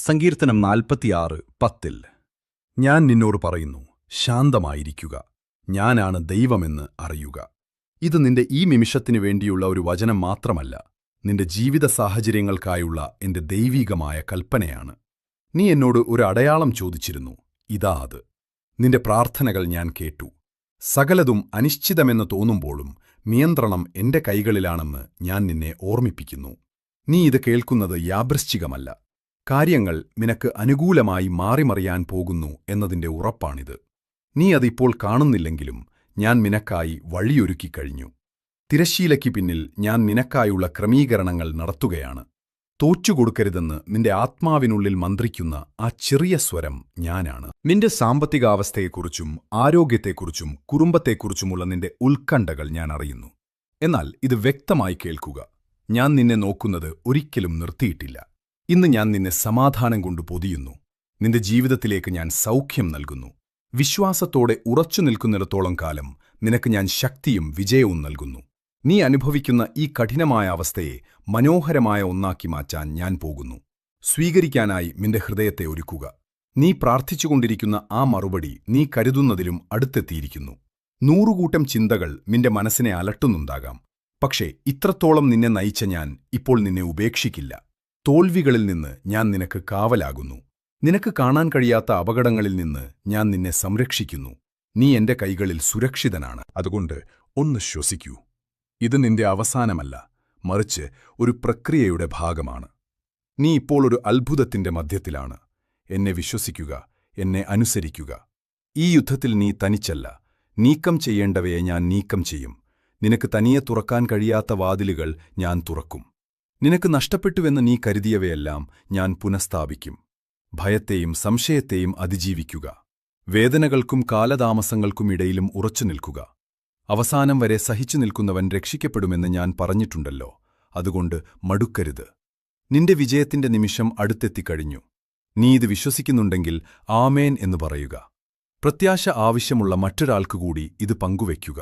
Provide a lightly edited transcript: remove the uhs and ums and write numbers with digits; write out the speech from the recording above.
സങ്കീർത്തനം 46:10 ഞാൻ നിന്നോട് പറയുന്നു, ശാന്തമായിരിക്കുക, ഞാനാണ് ദൈവമെന്ന് അറിയുക. ഇത് നിന്റെ ഈ നിമിഷത്തിനു വേണ്ടിയുള്ള ഒരു വചനം മാത്രമല്ല, നിന്റെ ജീവിത സാഹചര്യങ്ങൾക്കായുള്ള എന്റെ ദൈവീകമായ കൽപ്പനയാണ്. നീ എന്നോട് ഒരു അടയാളം ചോദിച്ചിരുന്നു, ഇതാ അത്. നിന്റെ പ്രാർത്ഥനകൾ ഞാൻ കേട്ടു. സകലതും അനിശ്ചിതമെന്ന് തോന്നുമ്പോഴും നിയന്ത്രണം എന്റെ കൈകളിലാണെന്ന് ഞാൻ നിന്നെ ഓർമ്മിപ്പിക്കുന്നു. നീ ഇത് കേൾക്കുന്നത് യാദൃശ്ചികമല്ല. കാര്യങ്ങൾ നിനക്ക് അനുകൂലമായി മാറിമറിയാൻ പോകുന്നു എന്നതിന്റെ ഉറപ്പാണിത്. നീ അതിപ്പോൾ കാണുന്നില്ലെങ്കിലും ഞാൻ നിനക്കായി വഴിയൊരുക്കിക്കഴിഞ്ഞു. തിരശ്ശീലയ്ക്ക് പിന്നിൽ ഞാൻ നിനക്കായുള്ള ക്രമീകരണങ്ങൾ നടത്തുകയാണ്. തോറ്റുകൊടുക്കരുതെന്ന് നിന്റെ ആത്മാവിനുള്ളിൽ മന്ത്രിക്കുന്ന ആ ചെറിയ സ്വരം ഞാനാണ്. നിന്റെ സാമ്പത്തികാവസ്ഥയെക്കുറിച്ചും ആരോഗ്യത്തെക്കുറിച്ചും കുടുംബത്തെക്കുറിച്ചുമുള്ള നിന്റെ ഉത്കണ്ഠകൾ ഞാൻ അറിയുന്നു. എന്നാൽ ഇത് വ്യക്തമായി കേൾക്കുക, ഞാൻ നിന്നെ നോക്കുന്നത് ഒരിക്കലും നിർത്തിയിട്ടില്ല. ഇന്ന് ഞാൻ നിന്നെ സമാധാനം കൊണ്ട് പൊതിയുന്നു. നിന്റെ ജീവിതത്തിലേക്ക് ഞാൻ സൗഖ്യം നൽകുന്നു. വിശ്വാസത്തോടെ ഉറച്ചു നിൽക്കുന്നിടത്തോളം കാലം നിനക്ക് ഞാൻ ശക്തിയും വിജയവും നൽകുന്നു. നീ അനുഭവിക്കുന്ന ഈ കഠിനമായ അവസ്ഥയെ മനോഹരമായ ഒന്നാക്കി മാറ്റാൻ ഞാൻ പോകുന്നു. സ്വീകരിക്കാനായി നിന്റെ ഹൃദയത്തെ ഒരുക്കുക. നീ പ്രാർത്ഥിച്ചുകൊണ്ടിരിക്കുന്ന ആ മറുപടി നീ കരുതുന്നതിലും അടുത്തെത്തിയിരിക്കുന്നു. നൂറുകൂട്ടം ചിന്തകൾ നിന്റെ മനസ്സിനെ അലട്ടുന്നുണ്ടാകാം. പക്ഷേ ഇത്രത്തോളം നിന്നെ നയിച്ച ഞാൻ ഇപ്പോൾ നിന്നെ ഉപേക്ഷിക്കില്ല. തോൽവികളിൽ നിന്ന് ഞാൻ നിനക്ക് കാവലാകുന്നു. നിനക്ക് കാണാൻ കഴിയാത്ത അപകടങ്ങളിൽ നിന്ന് ഞാൻ നിന്നെ സംരക്ഷിക്കുന്നു. നീ എന്റെ കൈകളിൽ സുരക്ഷിതനാണ്. അതുകൊണ്ട് ഒന്ന് ശ്വസിക്കൂ. ഇത് നിന്റെ അവസാനമല്ല, മറിച്ച് ഒരു പ്രക്രിയയുടെ ഭാഗമാണ്. നീ ഇപ്പോൾ ഒരു അത്ഭുതത്തിന്റെ മധ്യത്തിലാണ്. എന്നെ വിശ്വസിക്കുക, എന്നെ അനുസരിക്കുക. ഈ യുദ്ധത്തിൽ നീ തനിച്ചല്ല. നീക്കം ചെയ്യേണ്ടവയെ ഞാൻ നീക്കം ചെയ്യും. നിനക്ക് തനിയെ തുറക്കാൻ കഴിയാത്ത വാതിലുകൾ ഞാൻ തുറക്കും. നിനക്ക് നഷ്ടപ്പെട്ടുവെന്ന് നീ കരുതിയവയെല്ലാം ഞാൻ പുനഃസ്ഥാപിക്കും. ഭയത്തെയും സംശയത്തെയും അതിജീവിക്കുക. വേദനകൾക്കും കാലതാമസങ്ങൾക്കുമിടയിലും ഉറച്ചു നിൽക്കുക. അവസാനം വരെ സഹിച്ചു നിൽക്കുന്നവൻ രക്ഷിക്കപ്പെടുമെന്ന് ഞാൻ പറഞ്ഞിട്ടുണ്ടല്ലോ. അതുകൊണ്ട് മടുക്കരുത്. നിന്റെ വിജയത്തിന്റെ നിമിഷം അടുത്തെത്തിക്കഴിഞ്ഞു. നീ ഇത് വിശ്വസിക്കുന്നുണ്ടെങ്കിൽ ആമേൻ എന്ന് പറയുക. പ്രത്യാശ ആവശ്യമുള്ള മറ്റൊരാൾക്കുകൂടി ഇത് പങ്കുവയ്ക്കുക.